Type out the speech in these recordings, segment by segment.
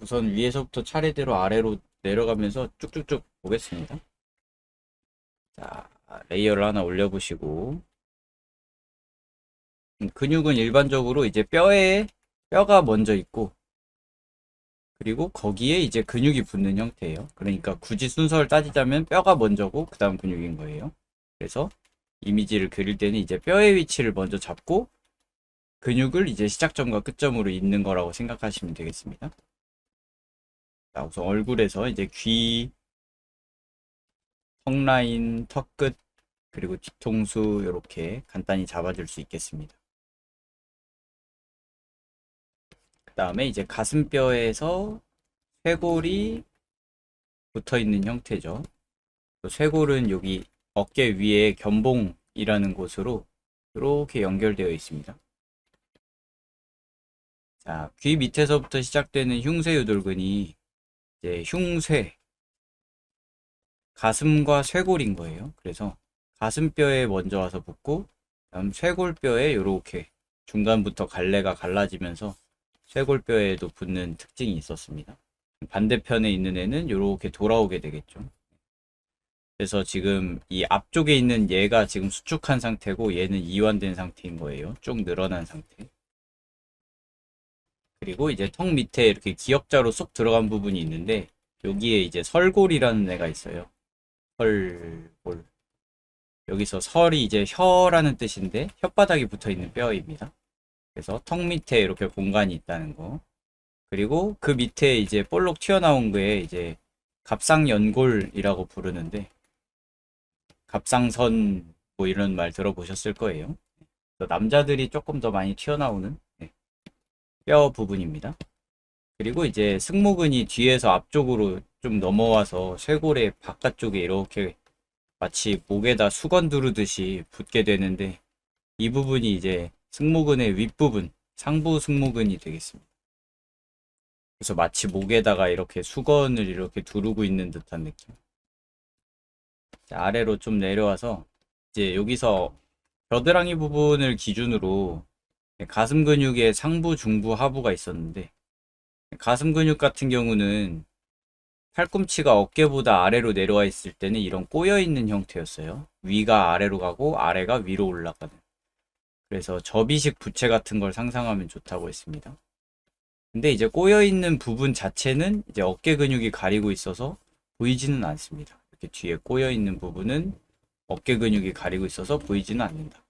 우선 위에서부터 차례대로 아래로 내려가면서 쭉쭉쭉 보겠습니다. 자, 레이어를 하나 올려보시고, 근육은 일반적으로 이제 뼈가 먼저 있고, 그리고 거기에 이제 근육이 붙는 형태예요. 그러니까 굳이 순서를 따지자면 뼈가 먼저고, 그 다음 근육인 거예요. 그래서 이미지를 그릴 때는 이제 뼈의 위치를 먼저 잡고, 근육을 이제 시작점과 끝점으로 잇는 거라고 생각하시면 되겠습니다. 자, 우선 얼굴에서 이제 귀, 턱 라인, 턱 끝, 그리고 뒤통수 이렇게 간단히 잡아줄 수 있겠습니다. 그 다음에 이제 가슴뼈에서 쇄골이 붙어 있는 형태죠. 쇄골은 여기 어깨 위에 견봉이라는 곳으로 이렇게 연결되어 있습니다. 자, 귀 밑에서부터 시작되는 흉쇄유돌근이 이제 흉쇄, 가슴과 쇄골인 거예요. 그래서 가슴뼈에 먼저 와서 붙고, 다음 쇄골뼈에 이렇게 중간부터 갈래가 갈라지면서 쇄골뼈에도 붙는 특징이 있었습니다. 반대편에 있는 애는 이렇게 돌아오게 되겠죠. 그래서 지금 이 앞쪽에 있는 얘가 지금 수축한 상태고 얘는 이완된 상태인 거예요. 쭉 늘어난 상태. 그리고 이제 턱 밑에 이렇게 기역자로 쏙 들어간 부분이 있는데 여기에 이제 설골이라는 애가 있어요. 설골. 여기서 설이 이제 혀라는 뜻인데 혓바닥이 붙어 있는 뼈입니다. 그래서 턱 밑에 이렇게 공간이 있다는 거. 그리고 그 밑에 이제 볼록 튀어나온 거에 이제 갑상연골이라고 부르는데 갑상선 뭐 이런 말 들어보셨을 거예요. 남자들이 조금 더 많이 튀어나오는 뼈 부분입니다. 그리고 이제 승모근이 뒤에서 앞쪽으로 좀 넘어와서 쇄골의 바깥쪽에 이렇게 마치 목에다 수건 두르듯이 붙게 되는데 이 부분이 이제 승모근의 윗부분, 상부 승모근이 되겠습니다. 그래서 마치 목에다가 이렇게 수건을 이렇게 두르고 있는 듯한 느낌. 자, 아래로 좀 내려와서 이제 여기서 겨드랑이 부분을 기준으로 가슴 근육의 상부, 중부, 하부가 있었는데 가슴 근육 같은 경우는 팔꿈치가 어깨보다 아래로 내려와 있을 때는 이런 꼬여 있는 형태였어요. 위가 아래로 가고 아래가 위로 올라가는. 그래서 접이식 부채 같은 걸 상상하면 좋다고 했습니다. 근데 이제 꼬여 있는 부분 자체는 이제 어깨 근육이 가리고 있어서 보이지는 않습니다. 이렇게 뒤에 꼬여 있는 부분은 어깨 근육이 가리고 있어서 보이지는 않는다.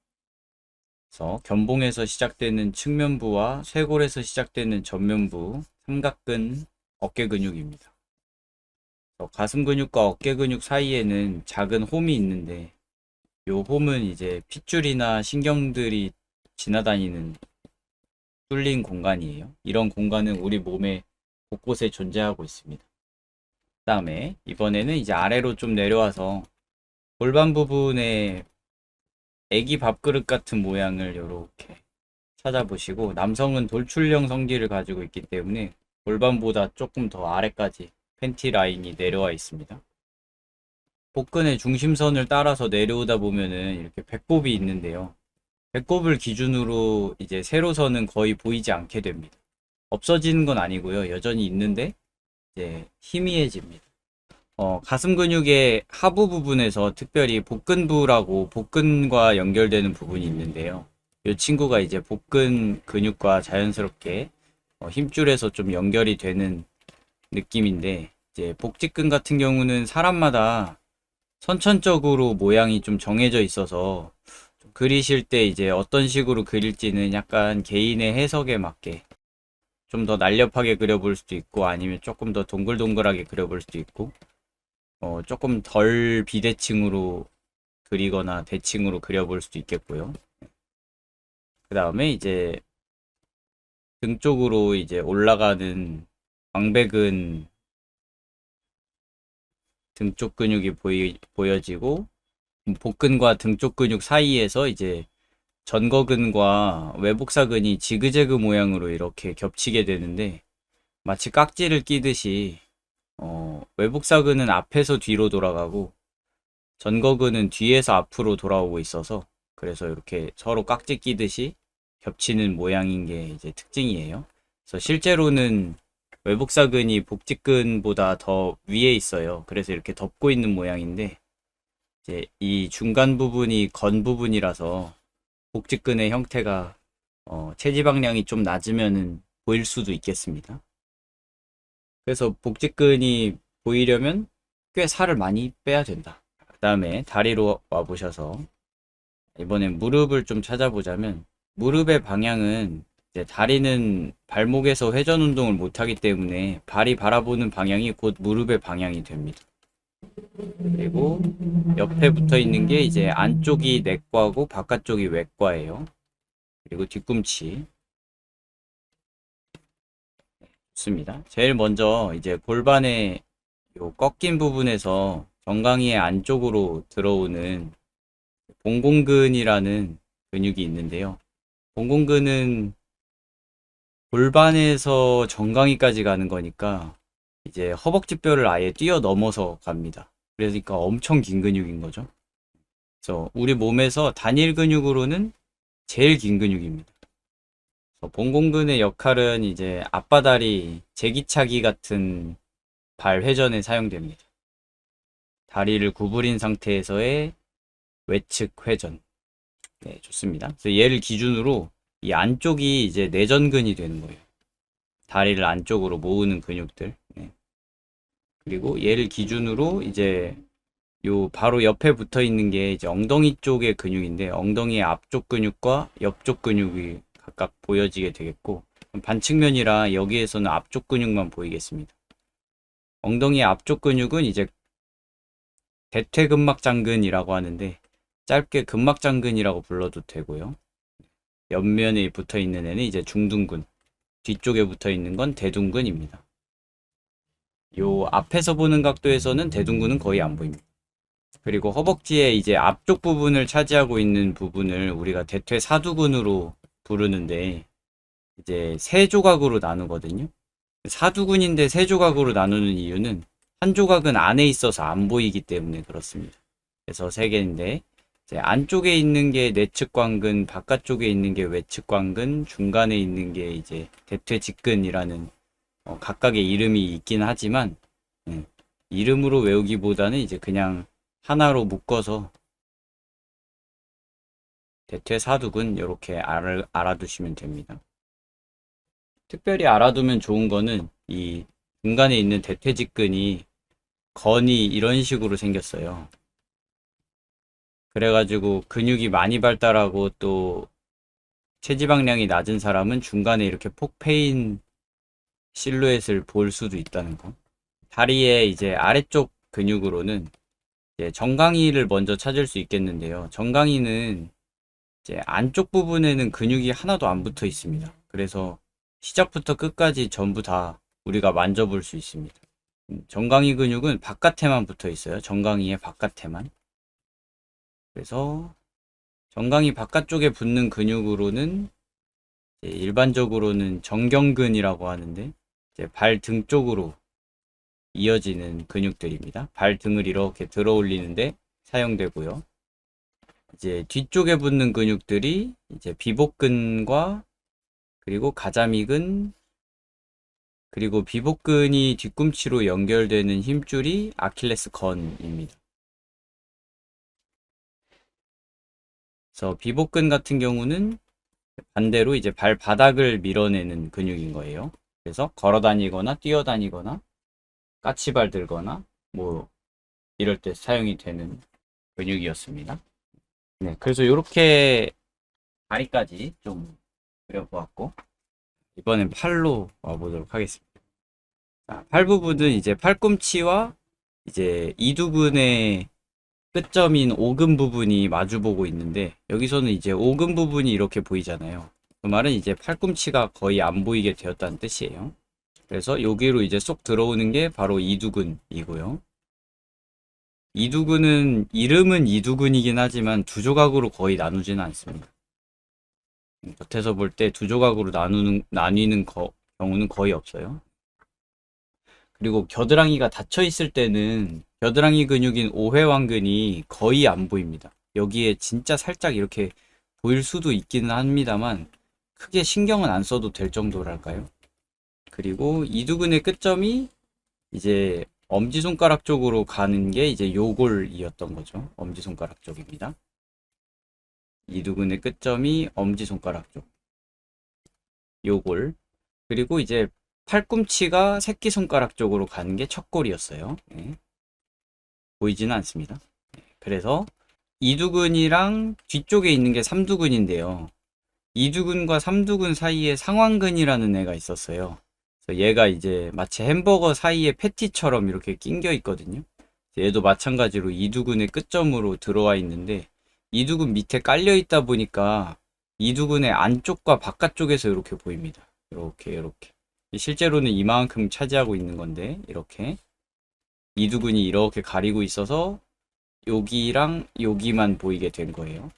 그래서 견봉에서 시작되는 측면부와 쇄골에서 시작되는 전면부, 삼각근, 어깨 근육입니다. 가슴 근육과 어깨 근육 사이에는 작은 홈이 있는데 이 홈은 이제 핏줄이나 신경들이 지나다니는 뚫린 공간이에요. 이런 공간은 우리 몸의 곳곳에 존재하고 있습니다. 그 다음에 이번에는 이제 아래로 좀 내려와서 골반 부분에 애기 밥그릇 같은 모양을 이렇게 찾아보시고 남성은 돌출형 성기를 가지고 있기 때문에 골반보다 조금 더 아래까지 팬티 라인이 내려와 있습니다. 복근의 중심선을 따라서 내려오다 보면은 이렇게 배꼽이 있는데요. 배꼽을 기준으로 이제 세로선은 거의 보이지 않게 됩니다. 없어지는 건 아니고요. 여전히 있는데 이제 희미해집니다. 가슴 근육의 하부 부분에서 특별히 복근부라고 복근과 연결되는 부분이 있는데요. 이 친구가 이제 복근 근육과 자연스럽게 힘줄에서 좀 연결이 되는 느낌인데 이제 복직근 같은 경우는 사람마다 선천적으로 모양이 좀 정해져 있어서 그리실 때 이제 어떤 식으로 그릴지는 약간 개인의 해석에 맞게 좀 더 날렵하게 그려볼 수도 있고 아니면 조금 더 동글동글하게 그려볼 수도 있고 조금 덜 비대칭으로 그리거나 대칭으로 그려볼 수도 있겠고요. 그 다음에 이제 등 쪽으로 이제 올라가는 광배근 등 쪽 근육이 보여지고 복근과 등 쪽 근육 사이에서 이제 전거근과 외복사근이 지그재그 모양으로 이렇게 겹치게 되는데 마치 깍지를 끼듯이 외복사근은 앞에서 뒤로 돌아가고 전거근은 뒤에서 앞으로 돌아오고 있어서 그래서 이렇게 서로 깍지 끼듯이 겹치는 모양인 게 이제 특징이에요. 그래서 실제로는 외복사근이 복직근보다 더 위에 있어요. 그래서 이렇게 덮고 있는 모양인데 이제 이 중간 부분이 건 부분이라서 복직근의 형태가 체지방량이 좀 낮으면은 보일 수도 있겠습니다. 그래서 복직근이 보이려면 꽤 살을 많이 빼야 된다. 그 다음에 다리로 와보셔서 이번엔 무릎을 좀 찾아보자면 무릎의 방향은 이제 다리는 발목에서 회전 운동을 못하기 때문에 발이 바라보는 방향이 곧 무릎의 방향이 됩니다. 그리고 옆에 붙어 있는 게 이제 안쪽이 내과고 바깥쪽이 외과예요. 그리고 뒤꿈치. 좋습니다. 제일 먼저 이제 골반의 요 꺾인 부분에서 정강이의 안쪽으로 들어오는 봉공근이라는 근육이 있는데요. 봉공근은 골반에서 정강이까지 가는 거니까 이제 허벅지뼈를 아예 뛰어넘어서 갑니다. 그러니까 엄청 긴 근육인 거죠. 그래서 우리 몸에서 단일 근육으로는 제일 긴 근육입니다. 봉공근의 역할은 이제 앞바다리, 제기차기 같은 발 회전에 사용됩니다. 다리를 구부린 상태에서의 외측 회전. 네, 좋습니다. 그래서 얘를 기준으로 이 안쪽이 이제 내전근이 되는 거예요. 다리를 안쪽으로 모으는 근육들. 네. 그리고 얘를 기준으로 이제 요 바로 옆에 붙어 있는 게 이제 엉덩이 쪽의 근육인데 엉덩이의 앞쪽 근육과 옆쪽 근육이 각각 보여지게 되겠고 반측면이라 여기에서는 앞쪽 근육만 보이겠습니다. 엉덩이의 앞쪽 근육은 이제 대퇴근막장근이라고 하는데 짧게 근막장근이라고 불러도 되고요. 옆면에 붙어 있는 애는 이제 중둔근, 뒤쪽에 붙어 있는 건 대둔근입니다. 요 앞에서 보는 각도에서는 대둔근은 거의 안 보입니다. 그리고 허벅지의 이제 앞쪽 부분을 차지하고 있는 부분을 우리가 대퇴사두근으로 부르는데 이제 세 조각으로 나누거든요. 사두근인데 세 조각으로 나누는 이유는 한 조각은 안에 있어서 안 보이기 때문에 그렇습니다. 그래서 세 개인데 이제 안쪽에 있는 게 내측관근, 바깥쪽에 있는 게 외측관근, 중간에 있는 게 이제 대퇴직근이라는 각각의 이름이 있긴 하지만 이름으로 외우기보다는 이제 그냥 하나로 묶어서 대퇴사두근 이렇게 알아두시면 됩니다. 특별히 알아두면 좋은 거는 이 중간에 있는 대퇴직근이 건이 이런 식으로 생겼어요. 그래가지고 근육이 많이 발달하고 또 체지방량이 낮은 사람은 중간에 이렇게 폭패인 실루엣을 볼 수도 있다는 거. 다리의 이제 아래쪽 근육으로는 이제 정강이를 먼저 찾을 수 있겠는데요. 정강이는 이제 안쪽 부분에는 근육이 하나도 안 붙어 있습니다. 그래서 시작부터 끝까지 전부 다 우리가 만져볼 수 있습니다. 정강이 근육은 바깥에만 붙어 있어요. 정강이의 바깥에만. 그래서 정강이 바깥쪽에 붙는 근육으로는 일반적으로는 정경근이라고 하는데 이제 발 등 쪽으로 이어지는 근육들입니다. 발 등을 이렇게 들어 올리는데 사용되고요. 이제 뒤쪽에 붙는 근육들이 이제 비복근과 그리고 가자미근 그리고 비복근이 뒤꿈치로 연결되는 힘줄이 아킬레스건입니다. 그래서 비복근 같은 경우는 반대로 이제 발바닥을 밀어내는 근육인 거예요. 그래서 걸어 다니거나 뛰어 다니거나 까치발 들거나 뭐 이럴 때 사용이 되는 근육이었습니다. 네, 그래서 이렇게 다리까지 좀 그려보았고 이번엔 팔로 와보도록 하겠습니다. 자, 팔 부분은 이제 팔꿈치와 이제 이두근의 끝점인 오금 부분이 마주보고 있는데 여기서는 이제 오금 부분이 이렇게 보이잖아요. 그 말은 이제 팔꿈치가 거의 안 보이게 되었다는 뜻이에요. 그래서 여기로 이제 쏙 들어오는 게 바로 이두근이고요. 이두근은 이름은 이두근이긴 하지만 두 조각으로 거의 나누지는 않습니다. 겉에서 볼 때 두 조각으로 나뉘는 경우는 거의 없어요. 그리고 겨드랑이가 닫혀 있을 때는 겨드랑이 근육인 오회완근이 거의 안 보입니다. 여기에 진짜 살짝 이렇게 보일 수도 있기는 합니다만 크게 신경은 안 써도 될 정도랄까요? 그리고 이두근의 끝점이 이제 엄지손가락 쪽으로 가는 게 이제 요골이었던 거죠. 엄지손가락 쪽입니다. 이두근의 끝점이 엄지손가락 쪽. 요골. 그리고 이제 팔꿈치가 새끼손가락 쪽으로 가는 게 첫골이었어요. 네. 보이지는 않습니다. 그래서 이두근이랑 뒤쪽에 있는 게 삼두근인데요. 이두근과 삼두근 사이에 상완근이라는 애가 있었어요. 그래서 얘가 이제 마치 햄버거 사이에 패티처럼 이렇게 낑겨 있거든요. 얘도 마찬가지로 이두근의 끝점으로 들어와 있는데 이두근 밑에 깔려 있다 보니까 이두근의 안쪽과 바깥쪽에서 이렇게 보입니다. 이렇게 실제로는 이만큼 차지하고 있는 건데 이렇게 이두근이 이렇게 가리고 있어서 여기랑 여기만 보이게 된 거예요.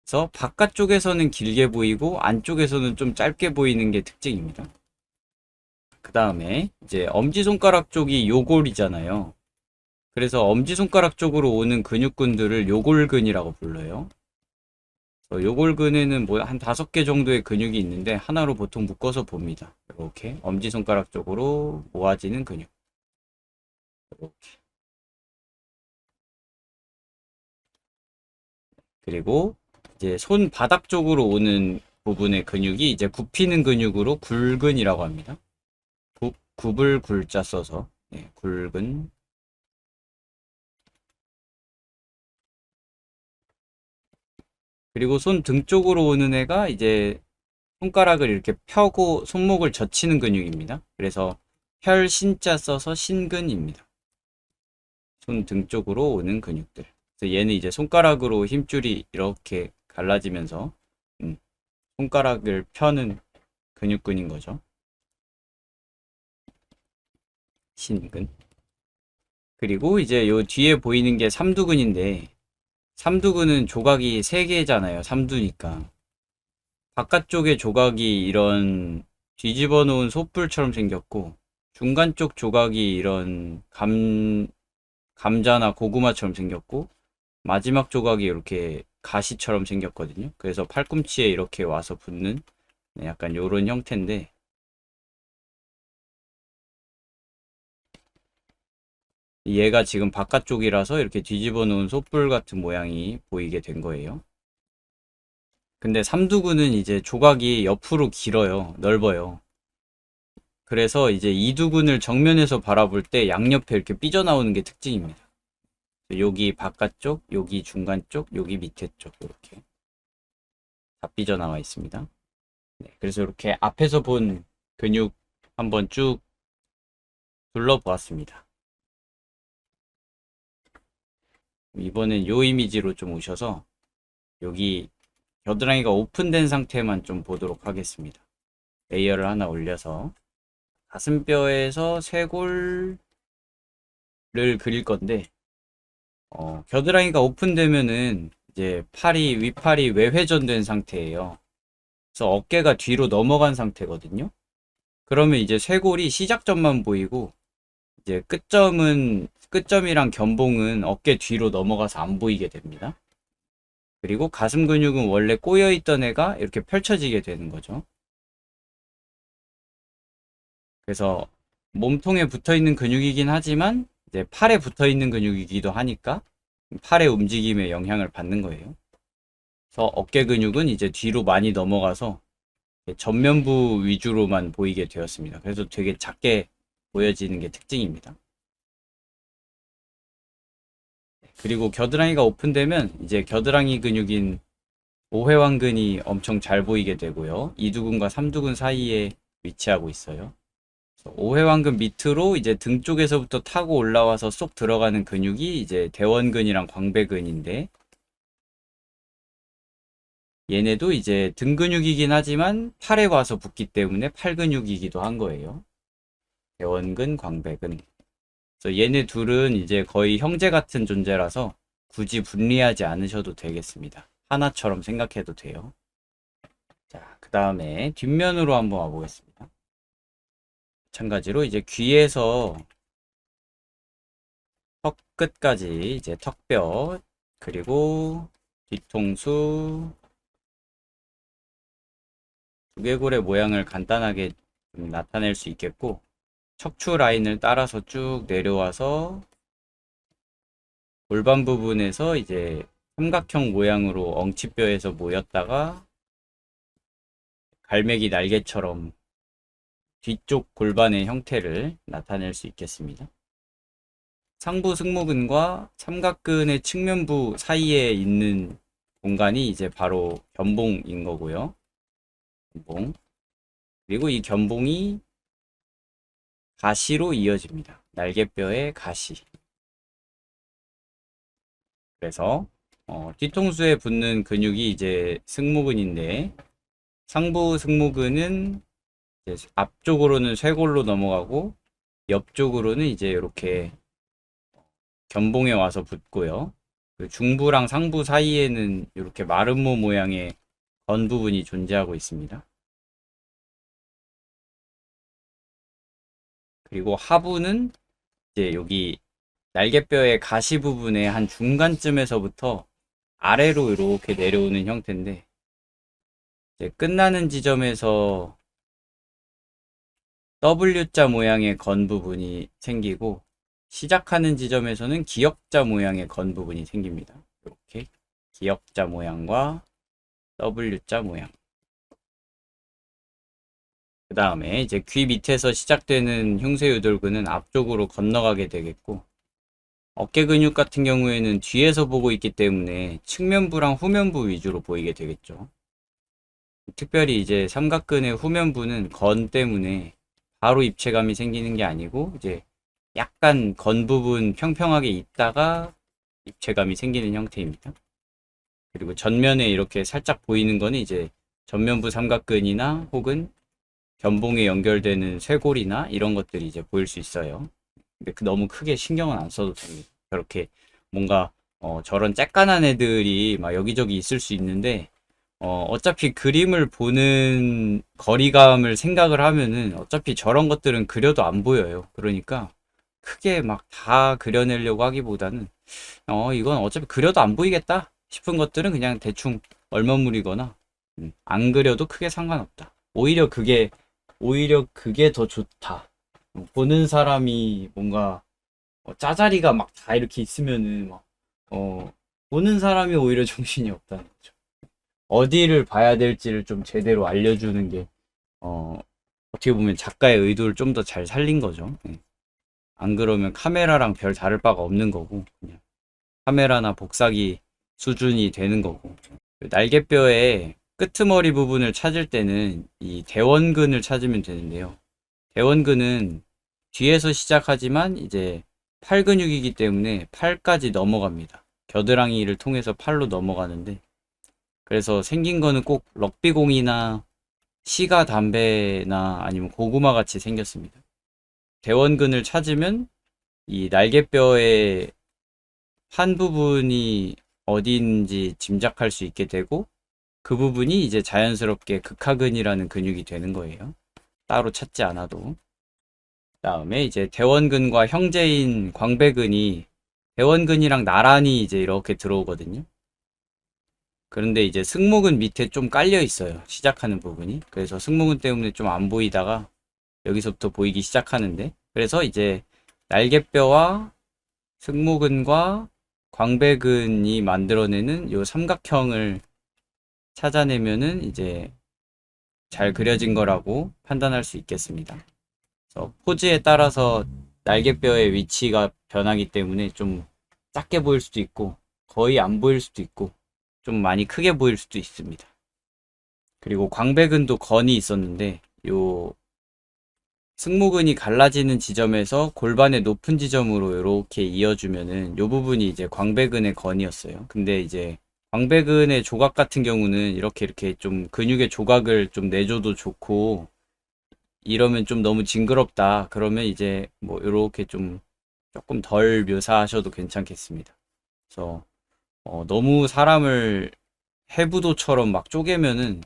그래서 바깥쪽에서는 길게 보이고 안쪽에서는 좀 짧게 보이는 게 특징입니다. 그 다음에 이제 엄지손가락 쪽이 요골이잖아요. 그래서 엄지손가락 쪽으로 오는 근육근들을 요골근이라고 불러요. 요골근에는 뭐 한 5개 정도의 근육이 있는데 하나로 보통 묶어서 봅니다. 이렇게 엄지손가락 쪽으로 모아지는 근육. 이렇게. 그리고 이제 손바닥 쪽으로 오는 부분의 근육이 이제 굽히는 근육으로 굴근이라고 합니다. 굽을 굴자 써서 굴근. 그리고 손 등 쪽으로 오는 애가 이제 손가락을 이렇게 펴고 손목을 젖히는 근육입니다. 그래서 펼신자 써서 신근입니다. 손 등 쪽으로 오는 근육들. 그래서 얘는 이제 손가락으로 힘줄이 이렇게 갈라지면서 손가락을 펴는 근육근인 거죠. 신근. 그리고 이제 요 뒤에 보이는 게 삼두근인데 삼두근은 조각이 3개잖아요. 삼두니까. 바깥쪽에 조각이 이런 뒤집어 놓은 솥불처럼 생겼고 중간 쪽 조각이 이런 감자나 고구마처럼 생겼고 마지막 조각이 이렇게 가시처럼 생겼거든요. 그래서 팔꿈치에 이렇게 와서 붙는 약간 요런 형태인데 얘가 지금 바깥쪽이라서 이렇게 뒤집어 놓은 솥불 같은 모양이 보이게 된 거예요. 근데 삼두근은 이제 조각이 옆으로 길어요. 넓어요. 그래서 이제 이두근을 정면에서 바라볼 때 양옆에 이렇게 삐져나오는 게 특징입니다. 여기 바깥쪽, 여기 중간 쪽, 여기 밑에 쪽 이렇게 다 삐져나와 있습니다. 네, 그래서 이렇게 앞에서 본 근육 한번 쭉 둘러보았습니다. 이번엔 요 이미지로 좀 오셔서 여기 겨드랑이가 오픈된 상태만 좀 보도록 하겠습니다. 레이어를 하나 올려서 가슴뼈에서 쇄골을 그릴 건데 겨드랑이가 오픈되면은 이제 윗팔이 외회전된 상태예요. 그래서 어깨가 뒤로 넘어간 상태거든요. 그러면 이제 쇄골이 시작점만 보이고 이제 끝점이랑 견봉은 어깨 뒤로 넘어가서 안 보이게 됩니다. 그리고 가슴 근육은 원래 꼬여 있던 애가 이렇게 펼쳐지게 되는 거죠. 그래서 몸통에 붙어 있는 근육이긴 하지만 이제 팔에 붙어 있는 근육이기도 하니까 팔의 움직임에 영향을 받는 거예요. 그래서 어깨 근육은 이제 뒤로 많이 넘어가서 전면부 위주로만 보이게 되었습니다. 그래서 되게 작게 보여지는 게 특징입니다. 그리고 겨드랑이가 오픈되면 이제 겨드랑이 근육인 오회완근이 엄청 잘 보이게 되고요. 이두근과 삼두근 사이에 위치하고 있어요. 오회완근 밑으로 이제 등 쪽에서부터 타고 올라와서 쏙 들어가는 근육이 이제 대원근이랑 광배근인데 얘네도 이제 등 근육이긴 하지만 팔에 와서 붙기 때문에 팔 근육이기도 한 거예요. 대원근, 광배근. 그래서 얘네 둘은 이제 거의 형제 같은 존재라서 굳이 분리하지 않으셔도 되겠습니다. 하나처럼 생각해도 돼요. 자, 그 다음에 뒷면으로 한번 와보겠습니다. 마찬가지로 이제 귀에서 턱 끝까지 이제 턱뼈 그리고 뒤통수 두개골의 모양을 간단하게 좀 나타낼 수 있겠고, 척추 라인을 따라서 쭉 내려와서 골반 부분에서 이제 삼각형 모양으로 엉치뼈에서 모였다가 갈매기 날개처럼 뒤쪽 골반의 형태를 나타낼 수 있겠습니다. 상부 승모근과 삼각근의 측면부 사이에 있는 공간이 이제 바로 견봉인 거고요. 견봉. 그리고 이 견봉이 가시로 이어집니다. 날개뼈의 가시. 그래서 뒤통수에 붙는 근육이 이제 승모근인데, 상부 승모근은 이제 앞쪽으로는 쇄골로 넘어가고 옆쪽으로는 이제 이렇게 견봉에 와서 붙고요. 그 중부랑 상부 사이에는 이렇게 마름모 모양의 건 부분이 존재하고 있습니다. 그리고 하부는 이제 여기 날개뼈의 가시 부분의 한 중간쯤에서부터 아래로 이렇게 내려오는 형태인데, 이제 끝나는 지점에서 W자 모양의 건 부분이 생기고 시작하는 지점에서는 기역자 모양의 건 부분이 생깁니다. 이렇게 기역자 모양과 W자 모양. 그 다음에 이제 귀 밑에서 시작되는 흉쇄유돌근은 앞쪽으로 건너가게 되겠고, 어깨 근육 같은 경우에는 뒤에서 보고 있기 때문에 측면부랑 후면부 위주로 보이게 되겠죠. 특별히 이제 삼각근의 후면부는 건 때문에 바로 입체감이 생기는 게 아니고 이제 약간 건 부분 평평하게 있다가 입체감이 생기는 형태입니다. 그리고 전면에 이렇게 살짝 보이는 거는 이제 전면부 삼각근이나 혹은 견봉에 연결되는 쇄골이나 이런 것들이 이제 보일 수 있어요. 근데 너무 크게 신경은 안 써도 됩니다. 그렇게 뭔가 저런 쬐깐한 애들이 막 여기저기 있을 수 있는데, 어차피 그림을 보는 거리감을 생각을 하면은 어차피 저런 것들은 그려도 안 보여요. 그러니까 크게 막 다 그려내려고 하기보다는 이건 어차피 그려도 안 보이겠다 싶은 것들은 그냥 대충 얼머무리거나 안 그려도 크게 상관없다. 오히려 그게 더 좋다. 보는 사람이 뭔가 짜자리가 막 다 이렇게 있으면은 막 보는 사람이 오히려 정신이 없다는 거죠. 어디를 봐야 될지를 좀 제대로 알려주는 게 어떻게 보면 작가의 의도를 좀 더 잘 살린 거죠. 예. 안 그러면 카메라랑 별 다를 바가 없는 거고, 그냥 카메라나 복사기 수준이 되는 거고. 그 날개뼈의 끄트머리 부분을 찾을 때는 이 대원근을 찾으면 되는데요. 대원근은 뒤에서 시작하지만 이제 팔 근육이기 때문에 팔까지 넘어갑니다. 겨드랑이를 통해서 팔로 넘어가는데, 그래서 생긴 거는 꼭 럭비공이나 시가 담배나 아니면 고구마 같이 생겼습니다. 대원근을 찾으면 이 날개뼈의 한 부분이 어디인지 짐작할 수 있게 되고, 그 부분이 이제 자연스럽게 극하근이라는 근육이 되는 거예요. 따로 찾지 않아도. 다음에 이제 대원근과 형제인 광배근이 대원근이랑 나란히 이제 이렇게 들어오거든요. 그런데 이제 승모근 밑에 좀 깔려 있어요. 시작하는 부분이. 그래서 승모근 때문에 좀 안 보이다가 여기서부터 보이기 시작하는데, 그래서 이제 날개뼈와 승모근과 광배근이 만들어내는 요 삼각형을 찾아내면은 이제 잘 그려진 거라고 판단할 수 있겠습니다. 그래서 포즈에 따라서 날개뼈의 위치가 변하기 때문에 좀 작게 보일 수도 있고 거의 안 보일 수도 있고 좀 많이 크게 보일 수도 있습니다. 그리고 광배근도 건이 있었는데 요 승모근이 갈라지는 지점에서 골반의 높은 지점으로 이렇게 이어주면은 요 부분이 이제 광배근의 건이었어요. 근데 이제 광배근의 조각 같은 경우는 이렇게 좀 근육의 조각을 좀 내줘도 좋고, 이러면 좀 너무 징그럽다. 그러면 이제 뭐 이렇게 좀 조금 덜 묘사하셔도 괜찮겠습니다. 그래서 너무 사람을 해부도처럼 막 쪼개면은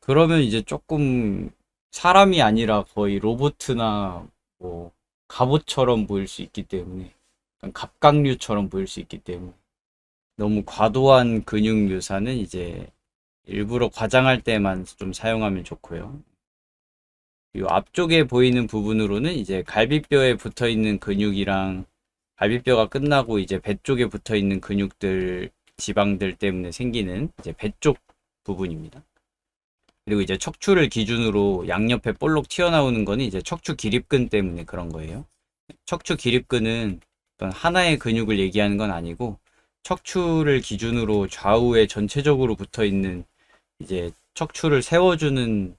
그러면 이제 조금 사람이 아니라 거의 로보트나 뭐 갑옷처럼 보일 수 있기 때문에, 약간 갑각류처럼 보일 수 있기 때문에 너무 과도한 근육 묘사는 이제 일부러 과장할 때만 좀 사용하면 좋고요. 이 앞쪽에 보이는 부분으로는 이제 갈비뼈에 붙어 있는 근육이랑 갈비뼈가 끝나고 이제 배 쪽에 붙어 있는 근육들, 지방들 때문에 생기는 이제 배 쪽 부분입니다. 그리고 이제 척추를 기준으로 양옆에 볼록 튀어나오는 거는 이제 척추 기립근 때문에 그런 거예요. 척추 기립근은 어떤 하나의 근육을 얘기하는 건 아니고 척추를 기준으로 좌우에 전체적으로 붙어 있는 이제 척추를 세워주는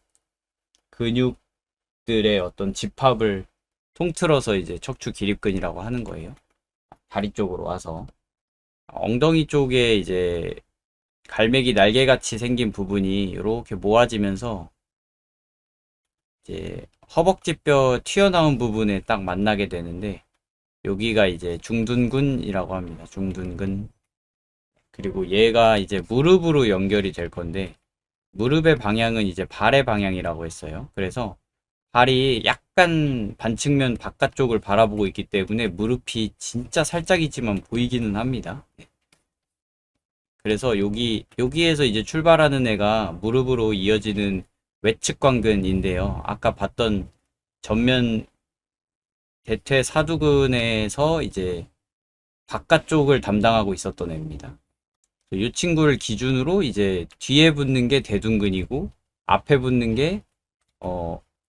근육들의 어떤 집합을 통틀어서 이제 척추 기립근이라고 하는 거예요. 다리 쪽으로 와서 엉덩이 쪽에 이제 갈매기 날개같이 생긴 부분이 이렇게 모아지면서 이제 허벅지뼈 튀어나온 부분에 딱 만나게 되는데 여기가 이제 중둔근이라고 합니다. 중둔근. 그리고 얘가 이제 무릎으로 연결이 될 건데 무릎의 방향은 이제 발의 방향이라고 했어요. 그래서 발이 약간 반측면 바깥쪽을 바라보고 있기 때문에 무릎이 진짜 살짝이지만 보이기는 합니다. 그래서 여기에서 이제 출발하는 애가 무릎으로 이어지는 외측관근인데요. 아까 봤던 전면 대퇴사두근에서 이제 바깥쪽을 담당하고 있었던 애입니다. 이 친구를 기준으로 이제 뒤에 붙는 게 대둔근이고 앞에 붙는 게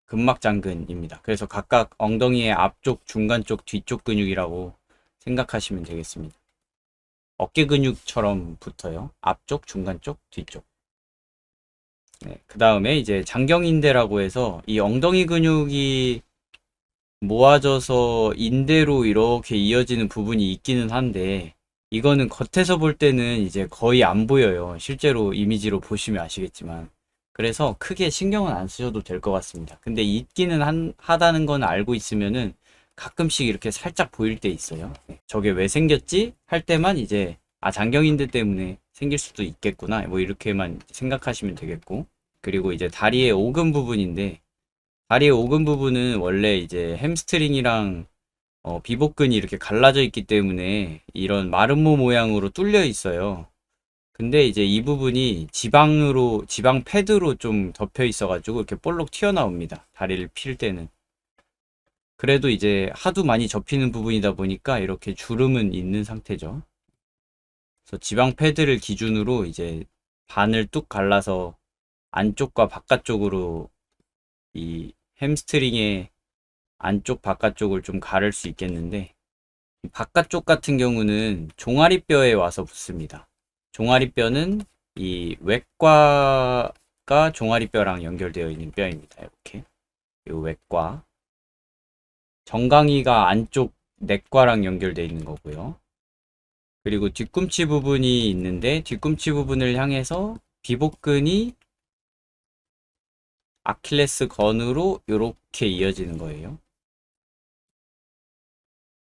근막장근입니다. 그래서 각각 엉덩이의 앞쪽, 중간 쪽, 뒤쪽 근육이라고 생각하시면 되겠습니다. 어깨 근육처럼 붙어요. 앞쪽, 중간 쪽, 뒤쪽. 네, 그 다음에 이제 장경인대라고 해서 이 엉덩이 근육이 모아져서 인대로 이렇게 이어지는 부분이 있기는 한데 이거는 겉에서 볼 때는 이제 거의 안 보여요. 실제로 이미지로 보시면 아시겠지만. 그래서 크게 신경은 안 쓰셔도 될 것 같습니다. 근데 있기는 하다는 건 알고 있으면은 가끔씩 이렇게 살짝 보일 때 있어요. 네, 저게 왜 생겼지? 할 때만 이제 장경인대 때문에 생길 수도 있겠구나. 뭐 이렇게만 생각하시면 되겠고. 그리고 이제 다리의 오금 부분인데 다리의 오금 부분은 원래 이제 햄스트링이랑 비복근이 이렇게 갈라져 있기 때문에 이런 마름모 모양으로 뚫려 있어요. 근데 이제 이 부분이 지방 패드로 좀 덮여 있어가지고 이렇게 볼록 튀어나옵니다. 다리를 필 때는. 그래도 이제 하도 많이 접히는 부분이다 보니까 이렇게 주름은 있는 상태죠. 그래서 지방 패드를 기준으로 이제 반을 뚝 갈라서 안쪽과 바깥쪽으로 이 햄스트링의 안쪽 바깥쪽을 좀 가를 수 있겠는데 바깥쪽 같은 경우는 종아리뼈에 와서 붙습니다. 종아리뼈는 이 외과가 종아리뼈랑 연결되어 있는 뼈입니다. 이렇게 이 외과 정강이가 안쪽 내과랑 연결되어 있는 거고요. 그리고 뒤꿈치 부분이 있는데 뒤꿈치 부분을 향해서 비복근이 아킬레스 건으로 이렇게 이어지는 거예요.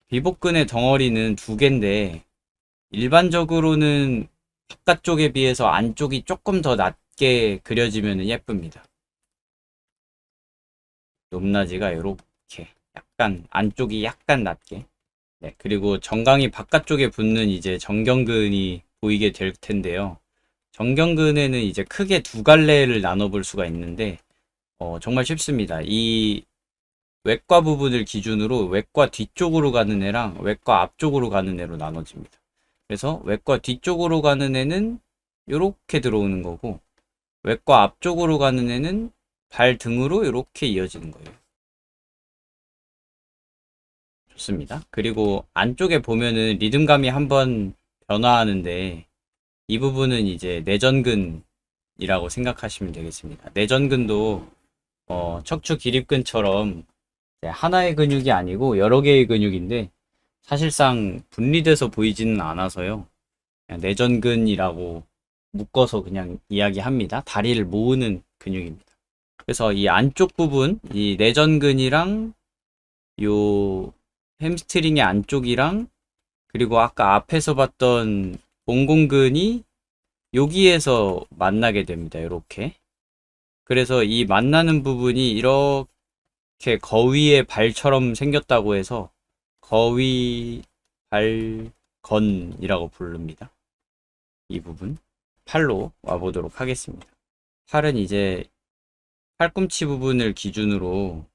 비복근의 덩어리는 두 개인데 일반적으로는 바깥쪽에 비해서 안쪽이 조금 더 낮게 그려지면 예쁩니다. 높낮이가 이렇게 약간 안쪽이 약간 낮게. 네, 그리고 정강이 바깥쪽에 붙는 이제 정경근이 보이게 될 텐데요. 정경근에는 이제 크게 두 갈래를 나눠볼 수가 있는데 정말 쉽습니다. 이 외과 부분을 기준으로 외과 뒤쪽으로 가는 애랑 외과 앞쪽으로 가는 애로 나눠집니다. 그래서 외과 뒤쪽으로 가는 애는 이렇게 들어오는 거고 외과 앞쪽으로 가는 애는 발등으로 이렇게 이어지는 거예요. 좋습니다. 그리고 안쪽에 보면은 리듬감이 한번 변화하는데 이 부분은 이제 내전근이라고 생각하시면 되겠습니다. 내전근도 척추 기립근처럼 하나의 근육이 아니고 여러 개의 근육인데 사실상 분리돼서 보이지는 않아서요. 그냥 내전근이라고 묶어서 그냥 이야기합니다. 다리를 모으는 근육입니다. 그래서 이 안쪽 부분, 이 내전근이랑 요 햄스트링의 안쪽이랑 그리고 아까 앞에서 봤던 봉공근이 여기에서 만나게 됩니다. 이렇게. 그래서 이 만나는 부분이 이렇게 거위의 발처럼 생겼다고 해서 거위 발건이라고 부릅니다. 이 부분 팔로 와보도록 하겠습니다. 팔은 이제 팔꿈치 부분을 기준으로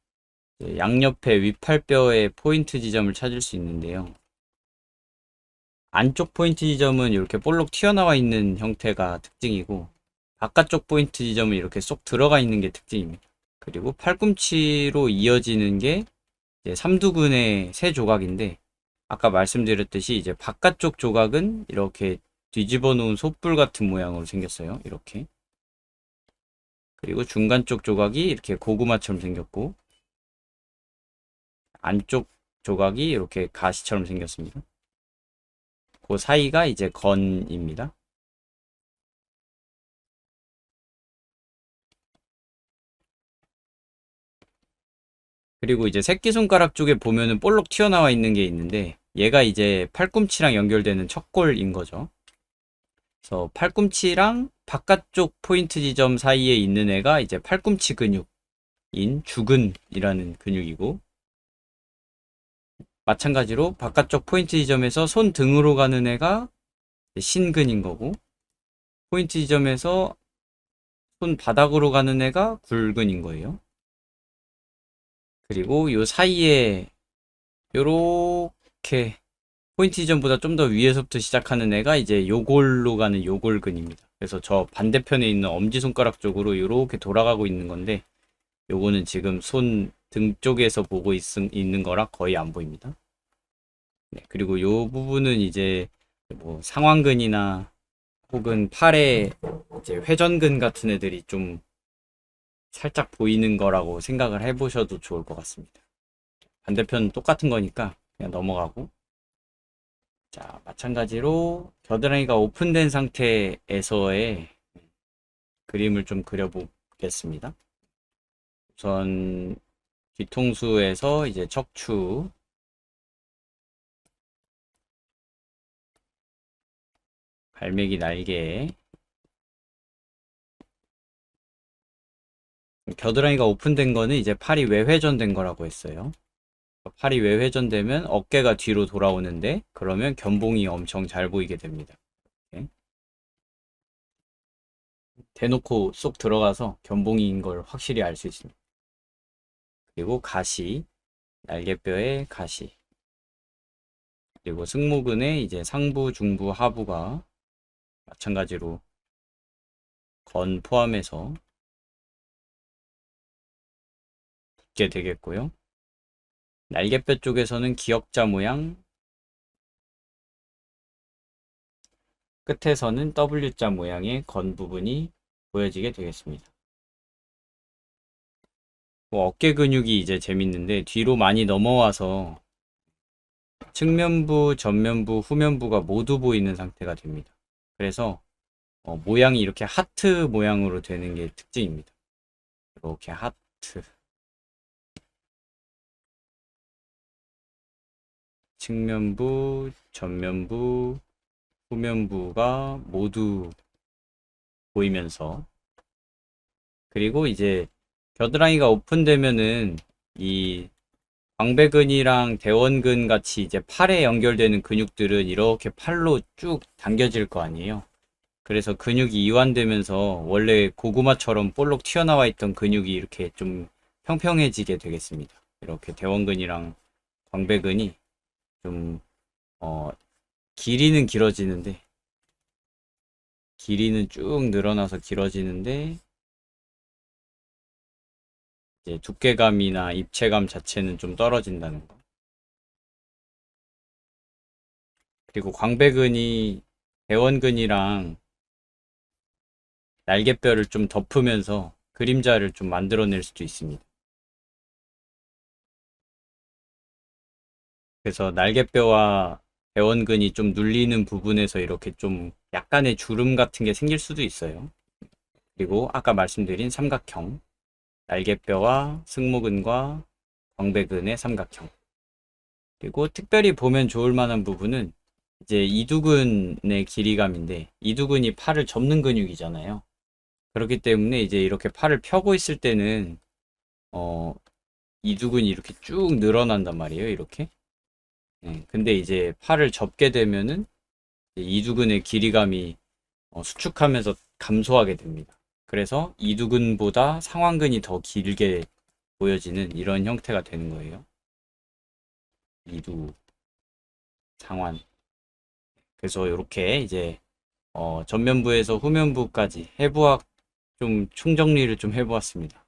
이제 양옆에 윗팔뼈의 포인트 지점을 찾을 수 있는데요. 안쪽 포인트 지점은 이렇게 볼록 튀어나와 있는 형태가 특징이고, 바깥쪽 포인트 지점은 이렇게 쏙 들어가 있는 게 특징입니다. 그리고 팔꿈치로 이어지는 게 이제 삼두근의 세 조각인데, 아까 말씀드렸듯이 이제 바깥쪽 조각은 이렇게 뒤집어 놓은 솥불 같은 모양으로 생겼어요. 이렇게. 그리고 중간 쪽 조각이 이렇게 고구마처럼 생겼고, 안쪽 조각이 이렇게 가시처럼 생겼습니다. 그 사이가 이제 건입니다. 그리고 이제 새끼손가락 쪽에 보면은 볼록 튀어나와 있는 게 있는데, 얘가 이제 팔꿈치랑 연결되는 척골인 거죠. 그래서 팔꿈치랑 바깥쪽 포인트 지점 사이에 있는 애가 이제 팔꿈치 근육인 주근이라는 근육이고, 마찬가지로 바깥쪽 포인트 지점에서 손 등으로 가는 애가 신근인 거고, 포인트 지점에서 손 바닥으로 가는 애가 굴근인 거예요. 그리고 요 사이에 요렇게 포인트 지점보다 좀 더 위에서부터 시작하는 애가 이제 요골로 가는 요골근입니다. 그래서 저 반대편에 있는 엄지손가락 쪽으로 요렇게 돌아가고 있는 건데, 요거는 지금 손 등 쪽에서 보고 있는 거라 거의 안 보입니다. 네, 그리고 요 부분은 이제 뭐 상완근이나 혹은 팔에 이제 회전근 같은 애들이 좀 살짝 보이는 거라고 생각을 해보셔도 좋을 것 같습니다. 반대편 똑같은 거니까 그냥 넘어가고, 자, 마찬가지로 겨드랑이가 오픈된 상태에서의 그림을 좀 그려보겠습니다. 우선 뒤통수에서 이제 척추, 갈매기 날개, 겨드랑이가 오픈된 거는 이제 팔이 외회전된 거라고 했어요. 팔이 외회전되면 어깨가 뒤로 돌아오는데, 그러면 견봉이 엄청 잘 보이게 됩니다. 이렇게. 대놓고 쏙 들어가서 견봉인 걸 확실히 알 수 있습니다. 그리고 가시, 날개뼈의 가시, 그리고 승모근의 이제 상부, 중부, 하부가 마찬가지로 건 포함해서 붙게 되겠고요. 날개뼈 쪽에서는 기역자 모양, 끝에서는 W자 모양의 건 부분이 보여지게 되겠습니다. 뭐 어깨 근육이 이제 재밌는데, 뒤로 많이 넘어와서 측면부, 전면부, 후면부가 모두 보이는 상태가 됩니다. 그래서 모양이 이렇게 하트 모양으로 되는 게 특징입니다. 이렇게 하트. 측면부, 전면부, 후면부가 모두 보이면서, 그리고 이제 겨드랑이가 오픈되면은 이 광배근이랑 대원근 같이 이제 팔에 연결되는 근육들은 이렇게 팔로 쭉 당겨질 거 아니에요. 그래서 근육이 이완되면서 원래 고구마처럼 볼록 튀어나와 있던 근육이 이렇게 좀 평평해지게 되겠습니다. 이렇게 대원근이랑 광배근이 좀 길이는 길어지는데, 길이는 쭉 늘어나서 길어지는데, 이제 두께감이나 입체감 자체는 좀 떨어진다는 거. 그리고 광배근이 대원근이랑 날개뼈를 좀 덮으면서 그림자를 좀 만들어낼 수도 있습니다. 그래서 날개뼈와 대원근이 좀 눌리는 부분에서 이렇게 좀 약간의 주름 같은 게 생길 수도 있어요. 그리고 아까 말씀드린 삼각형, 날개뼈와 승모근과 광배근의 삼각형. 그리고 특별히 보면 좋을 만한 부분은 이제 이두근의 길이감인데, 이두근이 팔을 접는 근육이잖아요. 그렇기 때문에 이제 이렇게 팔을 펴고 있을 때는 이두근이 이렇게 쭉 늘어난단 말이에요. 이렇게. 네, 근데 이제 팔을 접게 되면은 이두근의 길이감이 수축하면서 감소하게 됩니다. 그래서 이두근보다 상완근이 더 길게 보여지는 이런 형태가 되는 거예요. 이두, 상완. 그래서 이렇게 이제 전면부에서 후면부까지 해부학 좀 총정리를 좀 해보았습니다.